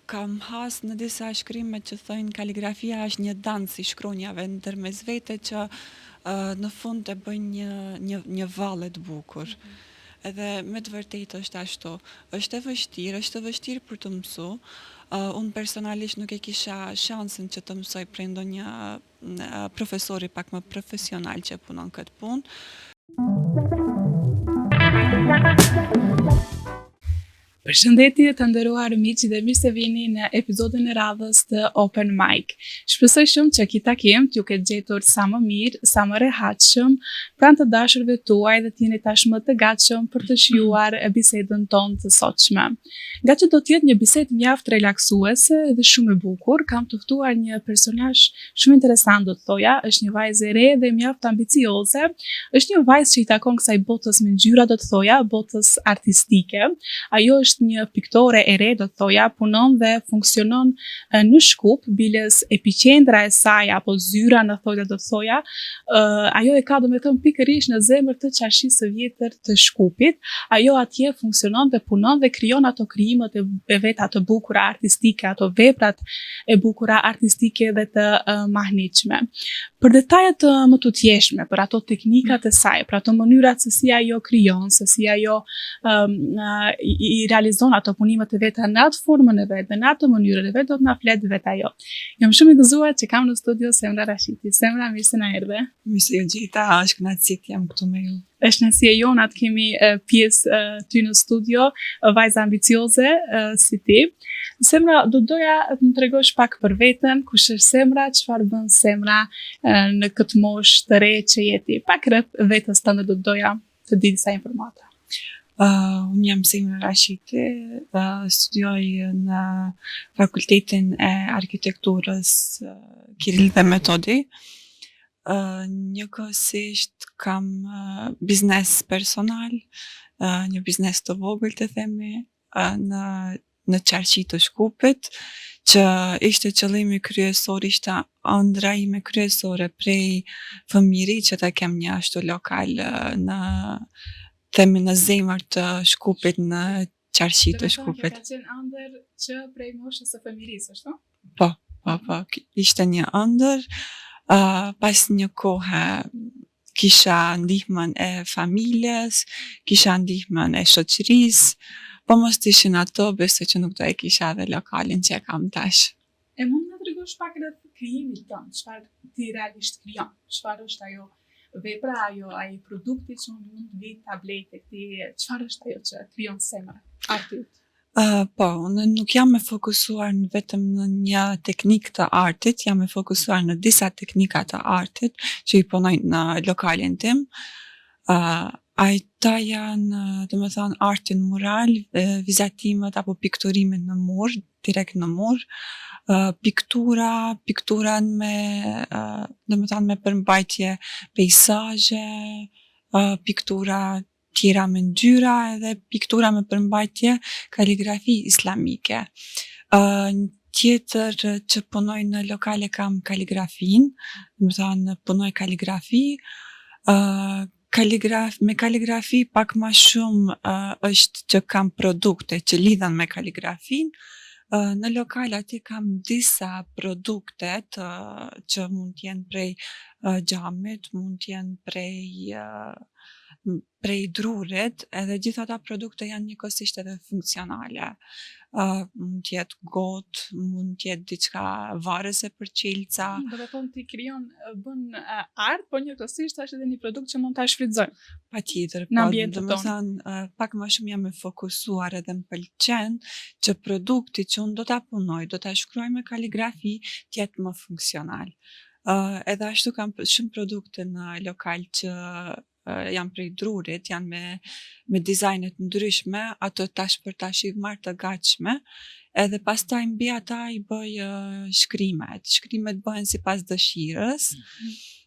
Kam has në disa shkrime që thojnë kaligrafia është një dans i shkronjave ndërmes vete që në fund e bëjnë një valle të bukur. Edhe me të vërtetë është ashtu. Është e vështirë për të mësu. Unë personalisht nuk e kisha shansin që të mësoj prej ndonjë profesori pak më profesional që punon këtë punë. Përshëndetje të nderuar miq dhe mirë se vini në episodin e radhës të Open Mic. Shpresoj shumë që ky takim t'ju ketë gjetur sa më mirë, sa më rehatshëm, pranë të dashurve tuaj dhe t'jeni tashmë të gatshëm për të shijuar bisedën tonë të sotshme. Nga që do t'jetë një bisedë mjaft relaksuese dhe shumë e bukur, kam të ftuar një personazh shumë interesant, do të thoja, është një vajzë e re dhe mjaft ambicioze. Është një vajzë që i takon kësaj botës me ngjyra, do të thoja, botës artistike. Ajo është një piktore e re, do të thoja, punon dhe funksionon në Shkup, biles epiqendra e saj apo zyra në thojë, do të thoja. Ajo e ka, domethënë, pikërisht në zemër të qashisë së vjetër të Shkupit. Ajo atje funksionon dhe punon dhe krijon ato krijimet e veta të bukura artistike, ato veprat e bukura artistike dhe të mahnitshme. Për detajet më të thjeshme, për ato teknikat e saj, për ato mënyrat se si ajo krijon, se si ajo i realizon ato punimet e veta në atë formën e vet, në atë mënyrën e vet, do të na flet vetë ajo. Jam shumë i gëzuar që kam në studio Semra Rashiti. Semra, mirë se na erdhe. Mirë se ju gjeta, është kënaqësi të jam këtu me ju. Është kënaqësia jona të kemi pjesë ty në studio, vajzë ambicioze si ti. Semra, do doja të më tregosh pak për veten, kush është Semra, çfarë bën Semra në këtë moshë të re që jeti. Pak rreth vetes tënde do doja të di disa informata. Unë jam Semra Rashiti, studioj në Fakultetin e Arkitekturës Kirill dhe Metodi. Njëkohësisht kam biznes personal, një biznes të vogël të themi, në qarqi të Shkupit, që ishte qëllimi kryesor, ishte ëndra ime kryesore prej fëmijëri që ta kem një ashtu lokal në zemër të Shkupit, në qarqi të Shkupit. Ka qenë ëndër që prej moshës së fëmijërisë, ashtu? Po, ishte një ëndër. Pas një kohe kisha ndihmën e familjes, kisha ndihmën e shoqërisë, po mos t'ishin ato, besoj që nuk do e kisha edhe lokalin që e kam tash. E mund na tregosh pak rreth krijimit tënd, çfarë ti realisht krijon? Çfarë është ajo vepra, ai produkti që mund të vi tablete ti, çfarë është ajo që krijon Semra, artit? Po, unë nuk jam e fokusuar vetëm në një teknik të artit, jam e fokusuar në disa teknika të artit që i punoj në lokalin tim. Ata janë, domethënë, artin mural, vizatimet apo pikturimin në mur, direkt në mur, pikturan me, domethënë, me përmbajtje peizazhe, piktura tjera me ngjyra edhe piktura me përmbajtje kaligrafi islamike. Tjetër që punoj në lokale kam kaligrafin, domethënë punoj kaligrafi. Me kaligrafi pak ma shumë është që kam produkte që lidhen me kaligrafin. Në lokal aty kam disa produkte që mund t'jenë prej xhamit, mund t'jenë prej drurit, edhe gjitha ata produkte janë njëkohësisht edhe funksionale. Mund t'jetë gotë, mund t'jetë diçka varëse për qelca. Do të thonë ti bën art, po njëkohësisht është edhe një produkt që mund ta shfrytëzojmë. Patjetër, në ambientin tonë. Domethënë pak më shumë jam e fokusuar edhe m'pëlqen që produkti që unë do ta punoj, do ta shkruaj me kaligrafi, t'jetë më funksional. Edhe ashtu kam shumë produkte në lokal që janë prej drurit, janë me dizajnet ndryshme, ato tash për tash i marr të gatshme, edhe pastaj mbi ata i bëj shkrimet. Shkrimet bëhen sipas dëshirës.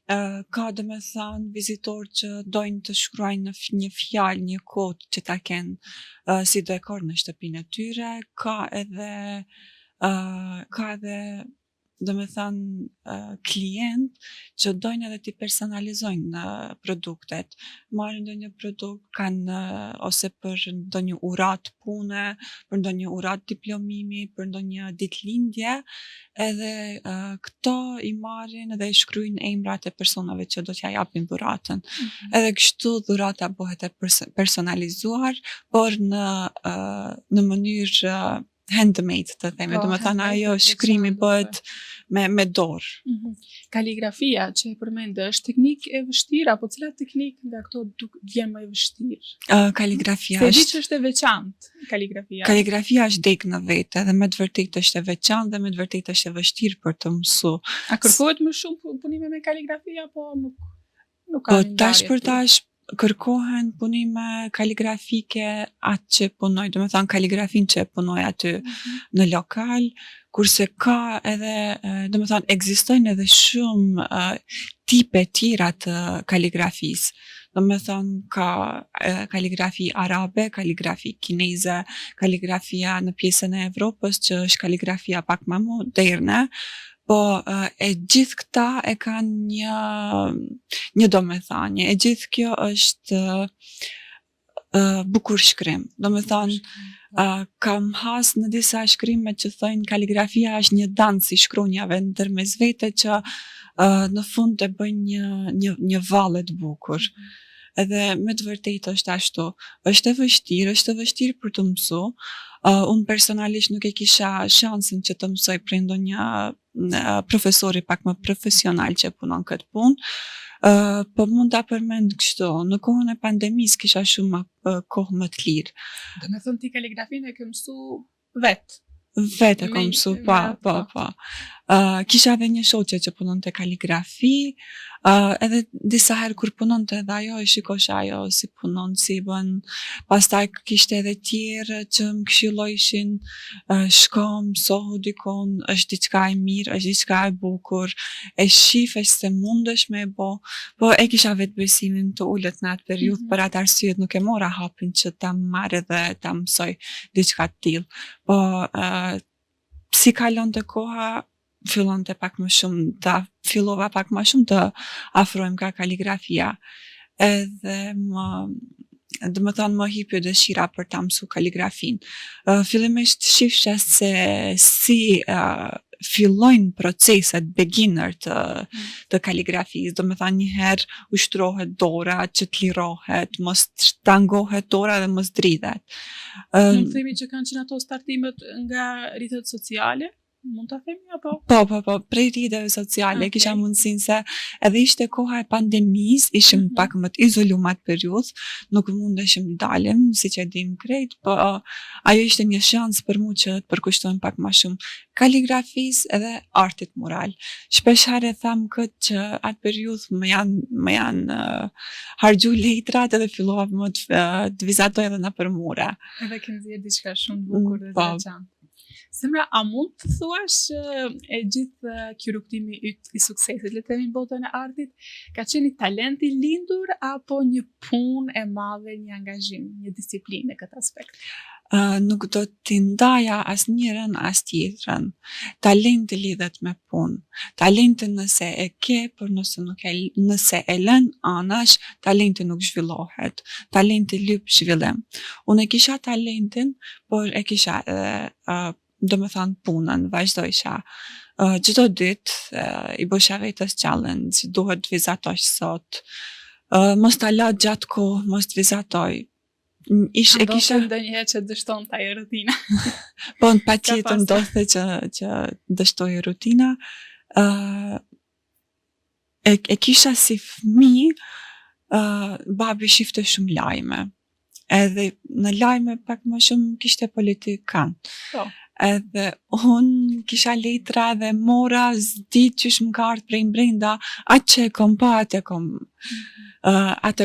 Ka domethënë vizitor që dojnë të shkruajnë në një fjalë, një kodë që ta kenë si dekor në shtëpinë e tyre, ka edhe do me thënë klient që dojnë edhe t'i personalizojnë produktet. Marrin ndonjë produkt, kanë ose për ndonjë uratë pune, për ndonjë uratë diplomimi, për ndonjë ditëlindje, edhe këto i marrin dhe i shkruajnë emrat e personave që do t'ja japin dhuratën. Edhe kështu dhurata bëhet e personalizuar, por në mënyrë handmade të themi, do me thënë ajo shkrimi bëhet me dorë. Kaligrafia që e përmendë është teknikë e vështirë apo cilat teknikë nga këto vjen më e vështirë? Kaligrafia Se di që është e veçantë kaligrafia. Kaligrafia është dek në vete dhe me të vërtetë është e veçantë dhe me të vërtetë është e vështirë për të mësu. A kërkohet më shumë punime me kaligrafi apo nuk ka ndarje? Tash për tash kërkohen punime kaligrafike atë që punoj, do me thënë kaligrafin që punoj aty në lokal, kurse ka edhe, do me thënë, ekzistojnë edhe shumë tipe tjera të kaligrafisë. Do me thënë, ka kaligrafi arabe, kaligrafi kineze, kaligrafia në pjesën e Evropës, që është kaligrafia pak më moderne, po e gjithë këta e kanë një domethënie. E gjithë kjo është bukur shkrim. Domethënë, kam has në disa shkrime që thojnë kaligrafia është një dans i shkronjave ndërmes vete që në fund të bëjnë një valle të bukur. Edhe me të vërtetë është ashtu. Është e vështirë për të mësu. Unë personalisht nuk e kisha shansin që të mësoj prej ndonjë profesori pak më profesional që punon këtë punë, po mund ta përmend kështu, në kohën e pandemisë kisha shumë kohë më të lirë. Do me thënë ti kaligrafinë e ke mësu vetë? Vetë e kom mësu, po. Kisha edhe një shoqe që punon të kaligrafi, edhe disa herë kur punon të edhe ajo, e shikosha ajo si punon, si bën, pastaj kishte edhe tjerë që më këshillojshin, shko mësohu dikon, është diçka e mirë, është diçka e bukur, e shifesh se mundesh me e bo, po e kisha vetë besimin të ullët në atë periudhë, për atë arsyet nuk e mora hapin që ta marrë dhe ta mësoj diçka të tillë. Po si kalon të koha, fillova pak më shumë të afrohem nga kaligrafia. Edhe do me thënë më hipi dëshira për ta mësu kaligrafin. Fillimisht shifsha se si fillojnë proceset beginner të kaligrafisë, do me thënë njëherë ushtrohet dora që t'lirohet, mos tangohet dora dhe mos dridhet. Mund të themi që kanë qenë ato startimet nga rrjetet sociale? Mund ta themi apo? Po, prej rrjeteve sociale kisha mundësinë se edhe ishte koha e pandemisë, ishim pak më të izoluar atë periudhë, nuk mundeshim dalim, siç e dim krejt, po ajo ishte një shans për mua që të përkushtohem pak më shumë kaligrafisë edhe artit mural. Shpesh herë tham këtë që atë periudhë më janë harxhu letrat edhe fillova më të vizatoj edhe nëpër mure. Edhe ke nxjerrë diçka shumë të bukur dhe të veçantë. Semra, a mund të thuash e gjithë ky rrugtimi yt i suksesit, le të themi në botën e artit, ka qenë një talent i lindur apo një punë e madhe, një angazhim, një disiplinë në këtë aspekt? Nuk do t'i ndaja as njërën as tjetrën. Talenti lidhet me punë. Talenti nëse e ke, por nëse e lën anash, talenti nuk zhvillohet. Talenti lyp zhvillim. Unë e kisha talentin, por e kisha do me thënë punën, vazhdojsha. Çdo ditë i bësha vetës challenge, duhet të vizatosh sot. Mos ta la gjatë kohë, mos të vizatoj. Ndodhte ndonjëherë që dështon ta ajo rutina. Po, patjetër ndodhte që dështoj rutina. E kisha si fëmijë, babi shifte shumë lajme. Edhe në lajme pak më shumë kishte politikan. Po. Edhe unë kisha letra dhe mora s'di qysh më ka ardhur prej brenda, atë që e kom pa, atë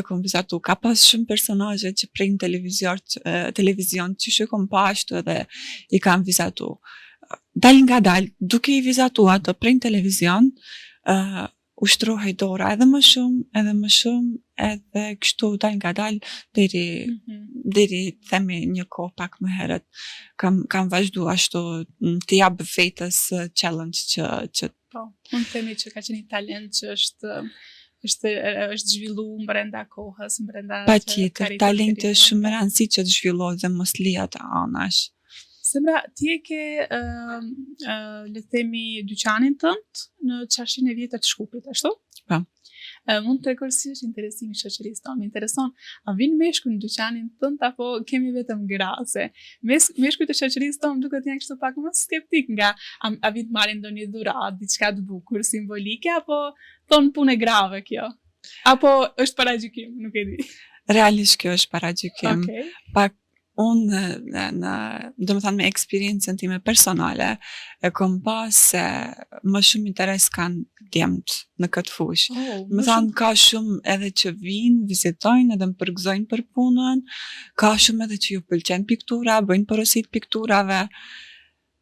e kom vizatu. Ka pas shumë personazhe që prej në televizion qysh e kom pa ashtu edhe i kam vizatu. Dal nga dal, duke i vizatu ato prej në televizion, ushtrohej dora edhe më shumë, edhe kështu dal nga dal deri themi një kohë pak më herët kam vazhdu ashtu të jap vetës challenge që Po, mund të themi që ka qenë një talent që është zhvilluar brenda kohës, brenda patjetër talenti është shumë e rëndësishme që të zhvillohet dhe mos lihet anash. Semra, ti e ke, le të themi, dyqanin tënd në qarshinë e vjetër të Shkupit, ashtu? Po. Mund të tregosh si është interesimi i shoqërisë tonë? Më intereson, a vin meshkuj në dyqanin tënd apo kemi vetëm gra? Se meshkujt e shoqërisë tonë duket janë kështu pak më skeptik nga a vin të marrin ndonjë dhuratë, diçka të bukur, simbolike, apo thon punë grave kjo? Apo është paragjykim, nuk e di. Realisht kjo është paragjykim. Okej. Pak unë domethënë me eksperiencën time personale e kam pas se më shumë interes kanë djemt në këtë fushë. Domethënë ka shumë edhe që vinë, vizitojnë edhe më përgëzojnë për punën, ka shumë edhe që ju pëlqen piktura, bëjnë porosit pikturave,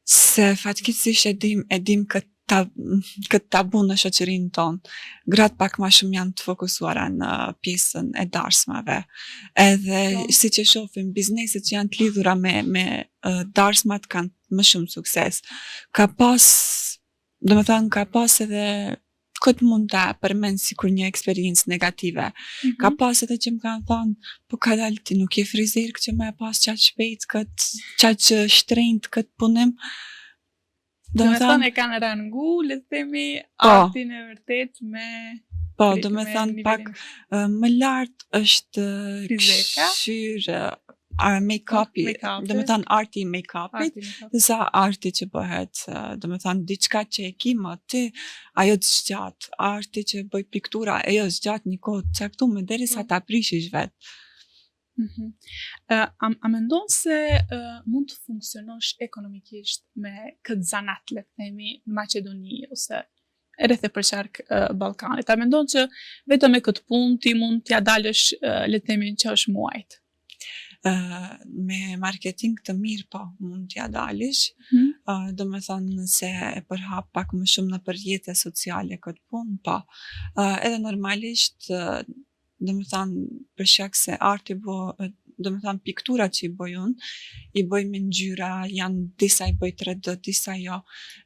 se fatkeqësisht e dim këtë tabu në shoqërinë tonë. Gratë pak më shumë janë të fokusuara në pjesën e darsmave. Edhe siç e shohim, bizneset që janë të lidhura me darsmat kanë më shumë sukses. Ka pas edhe këtë mund ta përmend sikur një eksperiencë negative. Ka pas edhe që më kanë thënë, po ka dalë ti nuk je frizer që më e pas qaq shpejt qaq shtrenjtë këtë punim. Domethënë e kanë rangu, le të themi, artin e vërtet me... Po, domethënë pak më lart është fizika, këshyrë, make-upi, domethënë arti i make-upit, sa arti që bëhet, domethënë diçka që e ke më ti, ajo të zgjat, arti që bëj piktura, ajo zgjat një kohë të caktuar derisa ta prishish vet. A mendon se mund të funksionosh ekonomikisht me këtë zanat, le të themi, në Maqedoni ose rreth e përqark Ballkanit? A mendon që vetëm me këtë punë ti mund t'ja dalësh, le të themi, që është muajt? Me marketing të mirë, po, mund t'ja dalish. Domethënë nëse e përhap pak më shumë në rrjete sociale këtë punë, po. Edhe normalisht domethënë për shkak se arti domethënë pikturat që i bëj unë, i bëj me ngjyra, janë disa i bëj 3D, disa jo.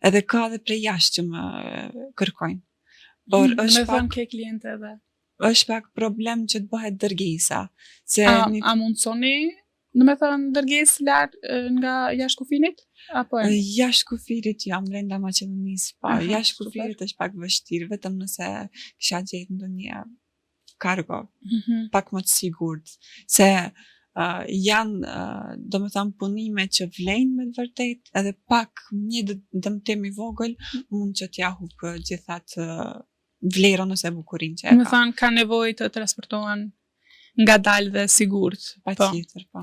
Edhe ka edhe prej jashtë që më kërkojnë. Por ke klientë edhe. Është pak problem që të bëhet dërgesa. A mundsoni, domethënë dërgesë nga jashtë kufinit? Apo jashtë kufirit jam brenda Maqedonisë, po jashtë kufirit është pak vështirë, vetëm nëse kisha gjetë ndonjë kargo, pak më të sigurt, se janë, domethënë punime që vlejnë me të vërtet, edhe pak një dëmtim i vogël mund që t'ja hup gjithatë vlerën ose bukurinë që e ka. Domethënë ka nevojë të transportohen ngadalë dhe sigurt. Patjetër, po.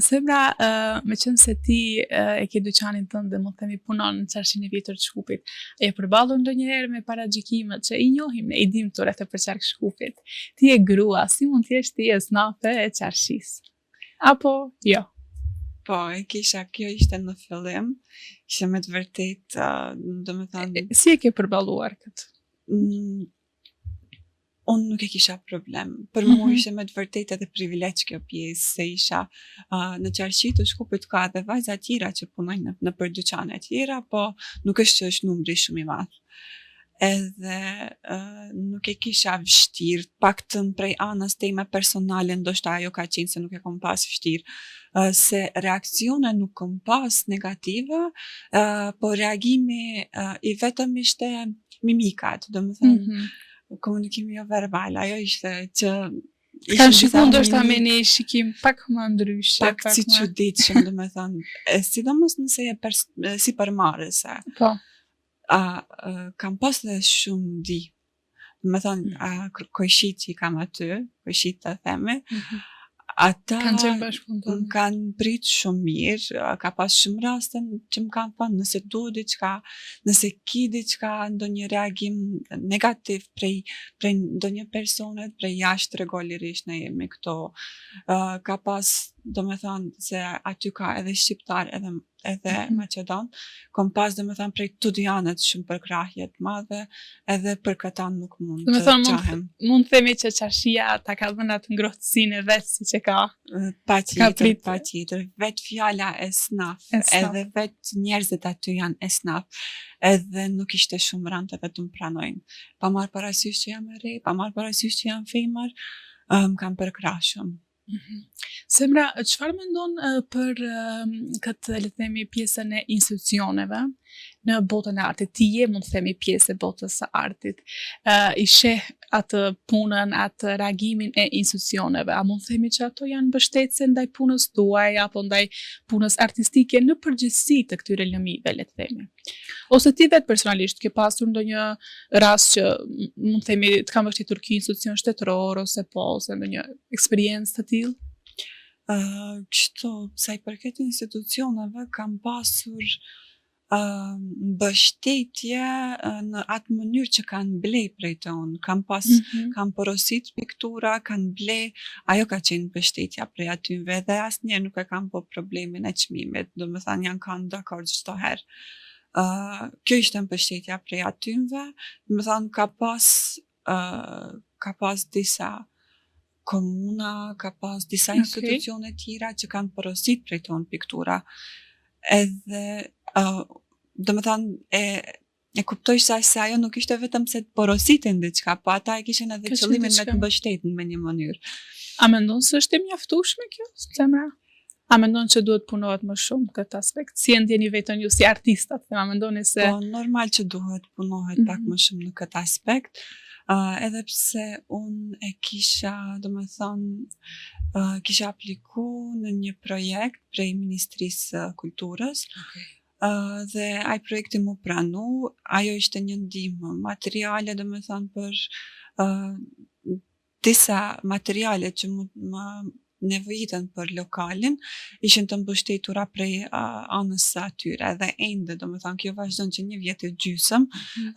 Semra, meqense ti e ke dyqanin tënd dhe mund të themi punon në qarshinë e vjetër të Shkupit, e përballur ndonjëherë me paragjykimet që i njohim, ne i dim këtu rreth e përqark Shkupit. Ti je grua, si mund të jesh ti e snape e qarshisë? Apo jo? Po, e kisha, kjo ishte në fillim, kisha me të vërtet, domethënë... Si e ke përballuar këtë? Unë nuk e kisha problem. Për mua ishte me të vërtet edhe privilegj kjo pjesë, se isha në qarshi të Shkupit ka edhe vajza tjera që punojnë në për dyqane tjera, po nuk është që është numri shumë i madh. Edhe nuk e kisha vështirë, paktën prej anës time personale, ndoshta ajo ka qenë se nuk e kom pas vështirë, se reakcione nuk kom pas negative, po reagimi i vetëm ishte mimikat, domethënë komunikimi jo verbal, ajo ishte që kanë shikuar ndoshta me një shikim pak më ndryshe, pak si çuditshëm, domethënë, sidomos nëse je si përmarrëse. Po. Kam pas dhe shumë di. Domethënë, kojshit që i kam aty, kojshit të themi, ata kanë prit shumë mirë, ka pas shumë raste që më kanë thënë nëse du diçka, nëse ki diçka, ndonjë reagim negativ prej ndonjë personet, prej jashtë rregullisht ne jemi këto. Ka pas, domethënë, se aty ka edhe shqiptar, edhe edhe Maqedon, kom pas domethënë prej studianët shumë përkrahje të madhe, edhe për këta nuk mund Do me të thonë qahem. mund të themi që qashia ta ka dhënë atë ngrohtësinë e vet si që ka. Patjetër, prit- patjetër. Vet fjala esnaf, Esnaf. edhe vet njerëzit aty janë esnaf, edhe nuk ishte shumë rëndë edhe të më pranojnë. Pa marrë parasysh që jam e re, pa marrë parasysh që jam femër, kam përkrah shumë. Semra, çfarë mendon për këtë le të themi pjesën e institucioneve në botën e artit? Ti je mund të themi pjesë e botës së artit. I sheh atë punën, atë reagimin e institucioneve. A mund të themi që ato janë mbështetëse ndaj punës tuaj apo ndaj punës artistike në përgjithësi të këtyre lëmive, le të themi? Ose ti vetë personalisht ke pasur ndonjë rast që mund të themi të ka mbështetur ky institucion shtetëror ose ose ndonjë eksperiencë të tillë? Kështu, sa i përket institucioneve, kam pasur mbështetje në atë mënyrë që kanë blej prej të unë. Kam porosit piktura, kanë blej, ajo ka qenë mbështetja prej atyve, dhe asnjëherë nuk e kam po problemin e çmimit, do me thënë janë kanë dakord çdo herë. Kjo ishte mbështetja prej atyve, do me thënë ka pas disa komuna, ka pas disa institucione tjera që kanë porosit prej tonë piktura. Edhe, do me thënë, e kuptoj se ajo nuk ishte vetëm se të porositin diçka, po ata e kishin edhe qëllimin me të mbështetin në një mënyrë. A mendon se është e mjaftueshme kjo, Semra? A mendon që duhet punohet më shumë këtë aspekt? Si e ndjeni veten ju si artistat? A mendoni se Po, normal që duhet punohet pak më shumë në këtë aspekt, edhe pse unë e kisha, do me thonë, kisha apliku në një projekt prej Ministrisë Kulturës, dhe ai projekti mu pranu, ajo ishte një ndihmë materiale, do me thonë, për disa materiale që më nevojiten për lokalin, ishin të mbështetura prej anës së atyre, dhe ende, do me thonë, kjo vazhdon që 1 vjet e gjysëm,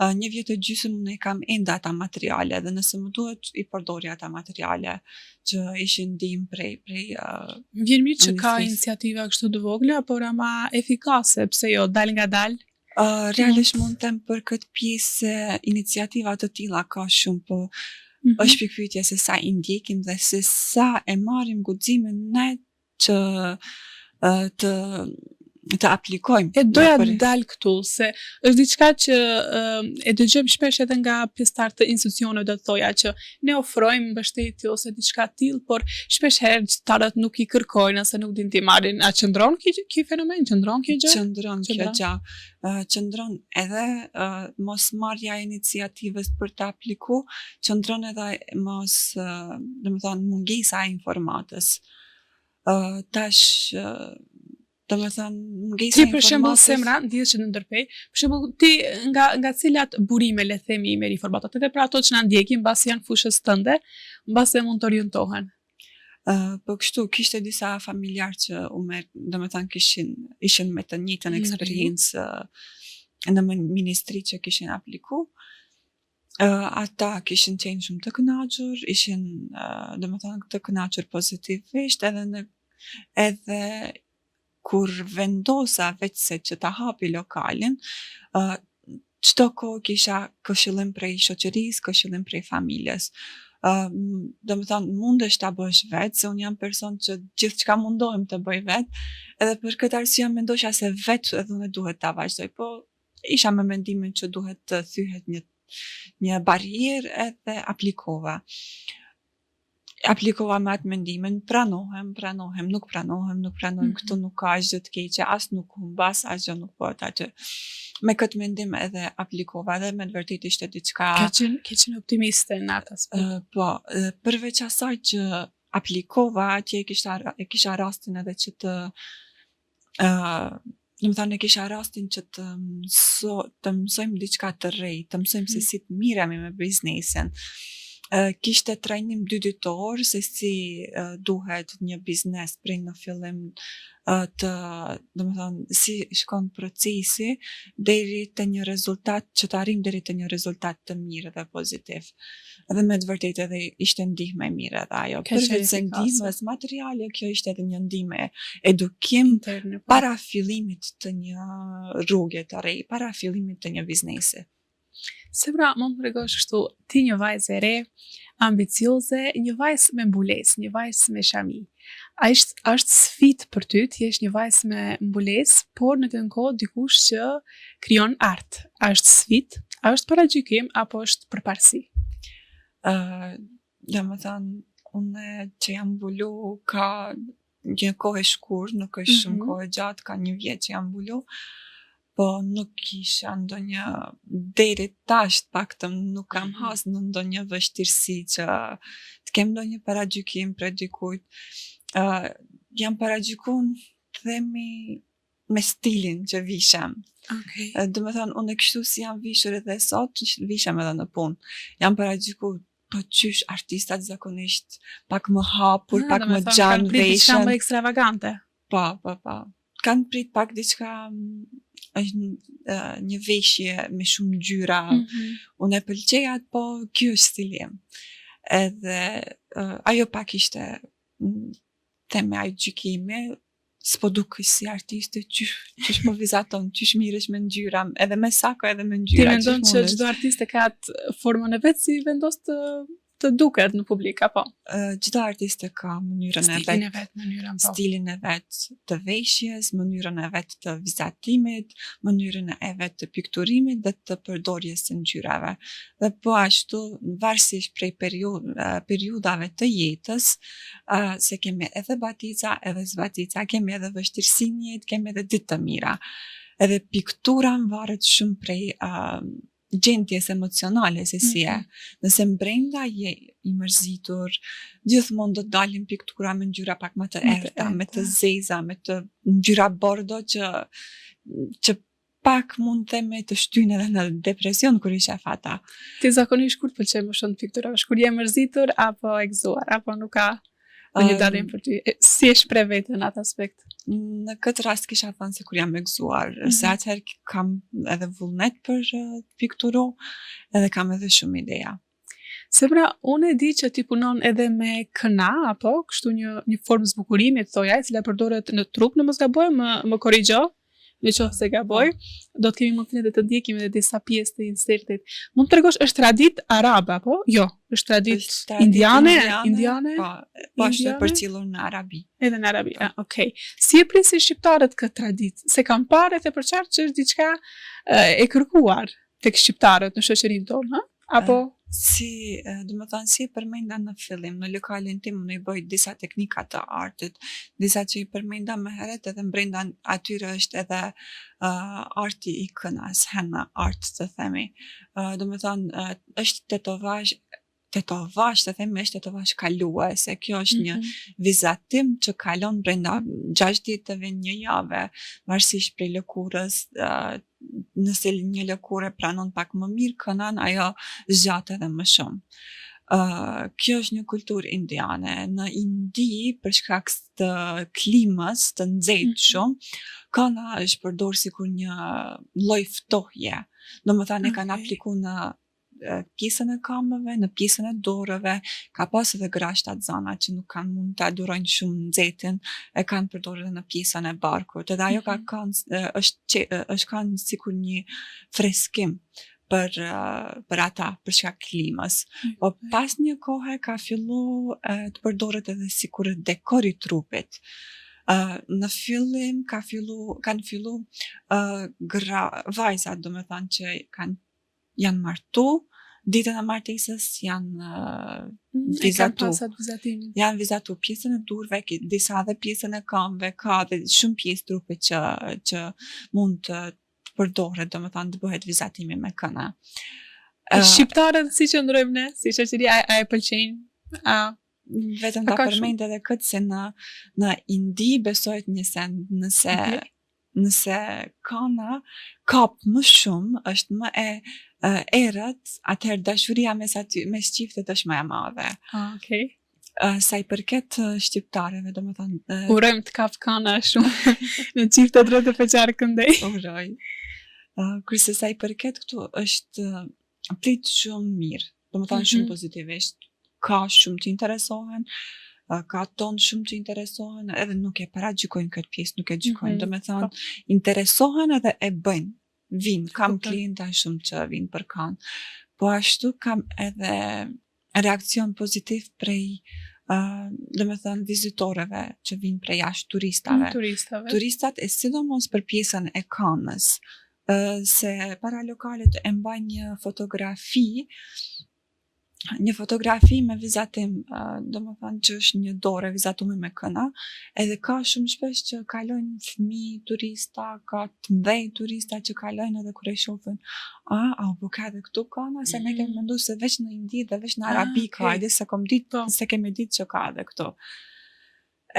1 vjet e gjysëm unë kam ende ata materiale, dhe nëse më duhet i përdori ata materiale që ishin ndihmë prej vjen mirë që ka iniciativa kështu të vogla, por ama efikase, pse jo, dal nga dal? Realisht mund të them për këtë pjesë iniciativa të tilla ka shumë, po është pikpyetje se sa i ndjekim dhe se sa e marrim guximin ne që të aplikojmë. Doja të dal këtu, se është diçka që e dëgjojmë shpesh edhe nga pjesëtarë të institucioneve, do të thoja që ne ofrojmë mbështetje ose diçka të tillë, por shpesh herë qytetarët nuk i kërkojnë ose nuk din t'i marrin. A qëndron ky fenomen? Qëndron kjo gjë? Qëndron kjo gjë. Qëndron edhe mosmarrja e iniciativës për të apliku, qëndron edhe domethënë mungesa e informatës. Tash domethënë mungesa e informatës. Ti për shembull Semra, ndihet që në ndërpej, për shembull ti nga cilat burime le të themi i merr informatat, edhe për ato që na ndjekin mbasi janë fushës tënde, mbasi mund të orientohen. Po kështu, kishte disa familjarë që domethënë ishin me të njëjtën eksperiencë në ministri që kishin apliku. Ata kishin qenë shumë të kënaqur, ishin domethënë të kënaqur pozitivisht, edhe kur vendosa veçse që ta hapi lokalin, çdo kohë kisha këshillim prej shoqërisë, këshillim prej familjes. Domethënë mundesh ta bësh vetë, se unë jam person që gjithçka mundohem të bëj vetë, edhe për këtë arsye mendosha se vetë edhe unë duhet ta vazhdoj, po isha me mendimin që duhet të thyhet një barrierë, edhe aplikova me atë mendimin, pranohem, nuk pranohem, këtu nuk ka asgjë të keqe, as nuk humbas, asgjë nuk po që me këtë mendim edhe aplikova, dhe me të vërtetë ishte diçka. Ke qenë optimiste në atë aspekt. Po, përveç asaj që aplikova, atje e kisha rastin edhe që domethënë e kisha rastin që të mësojmë diçka të re, të mësojmë se si të miremi me biznesin. kishte trajnim 2 ditor se si duhet një biznes prej në fillim domethënë si shkon procesi deri te një rezultat që të arrim deri te një rezultat të mirë dhe pozitiv. Dhe me të vërtetë edhe ishte ndihmë e mirë edhe ajo. Përveç se ndihmës materiale, kjo ishte edhe një ndihmë edukim Interne, po. para fillimit të një rrugë të re, para fillimit të një biznesi. Se pra, më tregosh kështu, ti një vajzë e re, ambicioze, një vajzë me mbulesë, një vajzë me shami. Është sfidë për ty, ti jesh një vajzë me mbulesë, por në këtë kohë dikush që krijon art. A është sfidë, a është paragjykim apo është përparësi? Domethënë, unë që jam mbulu ka një kohë e shkurtë, nuk është shumë kohë e gjatë, ka 1 vjet që jam mbulu. Po nuk kisha ndonjë deri tash paktën nuk kam has në ndonjë vështirësi që të kem ndonjë paragjykim për dikujt. Jam paragjykuar, themi, me stilin që vishem. Okay. Domethënë, unë kështu si jam vishur edhe sot, vishem edhe në punë. Jam paragjykuar, po qysh artistat zakonisht pak më hapur, pak më gjanë veshën. Diçka më veshën. ekstravagante. Po. Kanë prit pak diçka është një veshje me shumë ngjyra. Unë e pëlqej atë, po ky është stili im. Edhe ajo pak ishte teme ai gjykimi, s'po dukesh si artiste, qysh po vizaton, qysh miresh me ngjyra, edhe me sako edhe me Ti ngjyra. mendon që çdo artiste ka atë formën e vet si vendos të duket në publik apo? Çdo artiste ka mënyrën e Stilin vet. e vet, mënyrën po. Stilin e vet të veshjes, mënyrën e vet të vizatimit, mënyrën e vet të pikturimit dhe të përdorjes së ngjyrave. Dhe po ashtu, varësisht prej periudave të jetës, se kemi edhe batica, edhe zbatica, kemi edhe vështirësi në jetë, kemi edhe ditë të mira. Edhe piktura varet shumë prej gjendjes emocionale se si e. Nëse mbrenda je i mërzitur, gjithmonë do të dalin piktura me ngjyra pak më të errta, me të zeza, me të ngjyra bordo që pak mund themi të shtyjnë edhe në depresion kur i shef ata. Ti zakonisht kur të pëlqen më shumë piktura? Kur je mërzitur apo e gëzuar, apo nuk ka një dalim për ty? Si e shpreh veten në atë aspekt? Në këtë rast kisha thënë se kur jam e gëzuar, se atëherë kam edhe vullnet për pikturu, edhe kam edhe shumë ideja. Se pra, unë e di që ti punon edhe me këna, apo kështu një formë zbukurimi, thoja, e cila përdoret në trup, në mos gaboj, më korrigjo, në qoftë se gaboj, do të kemi mundësinë të ndjekim edhe disa pjesë të insertit. Mund të tregosh, është traditë arabe apo? Jo, është traditë indiane. Po është përcjellur në Arabi. Edhe në Arabi. Okay. Si e presin shqiptarët këtë traditë? Se kam parë të përqartë që është diçka e kërkuar tek shqiptarët në shoqërinë tonë, ha? Apo si e përmenda në fillim, në lokalin tim unë i bëj disa teknika të artit, disa që i përmenda më herët, edhe brenda atyre është edhe arti i kënas, henna art të themi. Është tetovash të themi, është tetovash kaluese, kjo është një vizatim që kalon brenda 6 ditëve, 1 javë, varësisht prej lëkurës. Nëse një lëkurë pranon pak më mirë kënan, ajo zgjat edhe më shumë. Kjo është një kulturë indiane. Në Indi, për shkak të klimës të nxehtë shumë, këna është përdorur sikur një lloj ftohje. Domethënë e kanë aplikuar në pjesën e kamëve, në pjesën e dorëve, ka pas edhe grashta të zana që nuk kanë mund të adurojnë shumë nxehtin, e kanë përdorur edhe në pjesën e barkut. Edhe ajo është kanë sikur një freskim për ata, për shkak klimës. Po pas një kohe ka fillu të përdoret edhe sikur dekor i trupit. Në fillim kanë fillu vajzat, domethënë që janë martu, ditën e martesës janë vizatu. Janë vizatu pjesën e durve, disa edhe pjesën e këmbëve, ka dhe shumë pjesë trupit që mund të përdoret, domethënë të bëhet vizatimi me këna. Shqiptarët si që ndrojmë ne, si shoqëri, a e pëlqejnë? Vetëm ta përmend edhe këtë se në Indi besohet një send, nëse nëse kana kap më shumë, është më errët, atëherë dashuria mes çiftet është më e madhe. Okay. Sa i përket shqiptarëve, domethënë Urojmë të kap kana shumë në çiftet rreth të faqar këndej. uroj. Kurse sa i përket këtu është prit shumë mirë, domethënë shumë pozitivisht. Ka shumë që interesohen, ka tonë shumë që interesohen, edhe nuk e paragjykojnë këtë pjesë, nuk e gjykojnë, domethënë interesohen edhe e bëjnë. Kam klienta shumë që vinë për kanë. Po ashtu kam edhe reakcion pozitiv prej domethënë vizitorëve që vinë prej jashtë, turistave. Turistat e sidomos për pjesën e Kanës, se para lokalet e mbajnë një fotografi me vizatim, domethënë që është një dorë vizatume me këna, edhe ka shumë shpesh që kalojnë fëmijë turista, ka të mëdhenj turista që kalojnë edhe kur e shohin, po ka edhe këtu Kana, se ne kemi menduar se veç në Indi dhe veç në Arabi ka, edhe se kemi ditë që ka edhe këtu.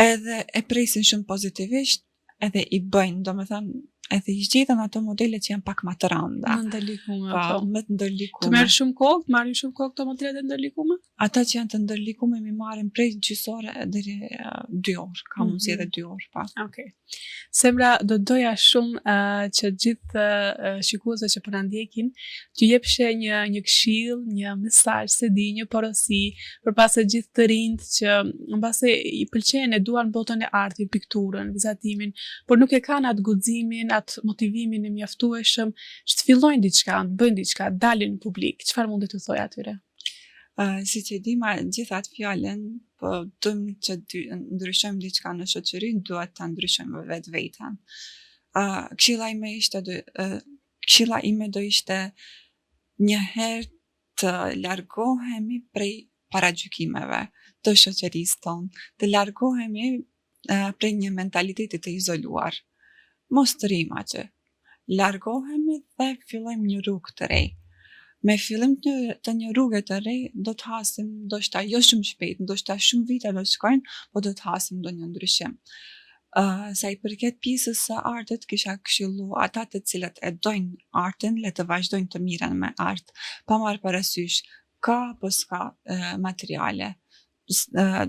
Edhe e presin shumë pozitivisht, edhe i bëjnë, domethënë edhe i zgjedhin ato modele që janë pak më të rënda. Më ndërlikume. Më të ndërlikume. Të merr shumë kohë, të marrin shumë kohë këto modele të ndërlikume? Ata që janë të ndërlikume mi marrin prej gjysore deri 2 orë, ka mundësi edhe 2 orë, pa. Okay. Semra, do doja shumë që gjithë shikuesët që po na ndjekin, t'ju jepshe një këshill, një mesazh, se di, një porosi përpas të gjithë të rinjt që mbase i pëlqejnë, e duan botën e artit, pikturën, vizatimin, por nuk e kanë atë guximin, atë motivimin e mjaftueshëm që të fillojnë diçka, të bëjnë diçka, dalin në publik. Çfarë mund të thojë atyre? Siç e di, gjithë atë fjalën, po dojmë që ndryshojmë diçka në shoqëri, duhet ta ndryshojmë vetveten. Këshilla ime do ishte një herë të largohemi prej paragjykimeve të shoqërisë tonë, të largohemi prej një mentaliteti të izoluar. Mos të rrim atje. Largohemi dhe fillojmë një rrugë të re. Me fillim të një rrugë të re, do të hasim, ndoshta jo shumë shpejt, ndoshta shumë vite do të shkojnë, po do të hasim ndonjë ndryshim. Sa i përket pjesës së artit, kisha këshillu ata të cilët e dojnë artin, le të vazhdojnë të miren me art, pa marrë parasysh ka apo s'ka materiale,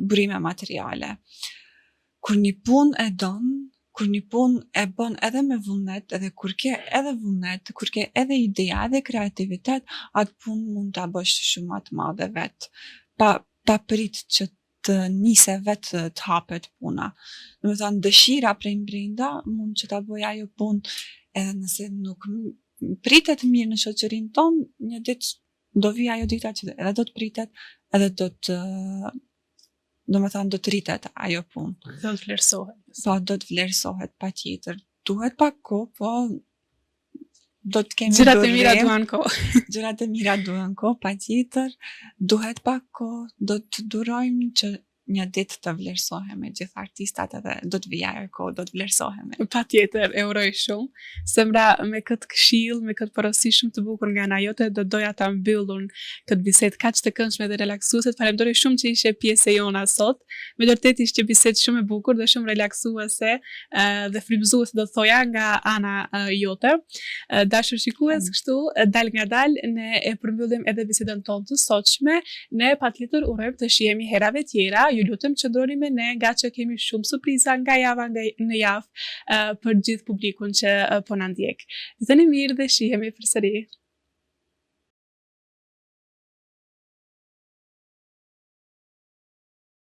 burime materiale. Kur një punë e don, kur një punë e bën edhe me vullnet, edhe kur ke edhe vullnet, kur ke edhe ideja, edhe kreativitet, atë punë mund ta bësh shumë më të madhe vet. Pa prit që të nise vet të hapet puna. Domethënë dëshira prej brenda mund që ta bëj ajo punë, edhe nëse nuk pritet mirë në shoqërinë tonë, një ditë do vi ajo dita që edhe do të pritet, edhe do të rritet ajo punë. Do të vlerësohet. Po, do të vlerësohet patjetër. Duhet pak kohë, po do të kemi Gjërat e mira duan kohë. Gjërat e mira duan kohë, patjetër. Duhet pak kohë, do të durojmë që një ditë të vlerësohemi gjithë artistat, edhe do të vijë ajo kohë, do të vlerësohemi. Patjetër, e uroj shumë. Semra, me këtë këshill, me këtë porosi shumë të bukur nga ana jote, do doja ta mbyllun këtë bisedë kaq të këndshme dhe relaksuese. Falenderoj shumë që ishe pjesë e jona sot. Me vërtet ishte bisedë shumë e bukur dhe shumë relaksuese dhe frymëzuese, do të thoja, nga ana jote. Dashur shikues, kështu dal nga dal ne e përmbyllim edhe bisedën tonë të sotshme. Ne patjetër urojmë të shihemi herave tjera. Ju lutem qëndroni me ne, nga që kemi shumë surpriza nga java në javë për gjithë publikun që po na ndjek. Ditën e mirë dhe shihemi përsëri.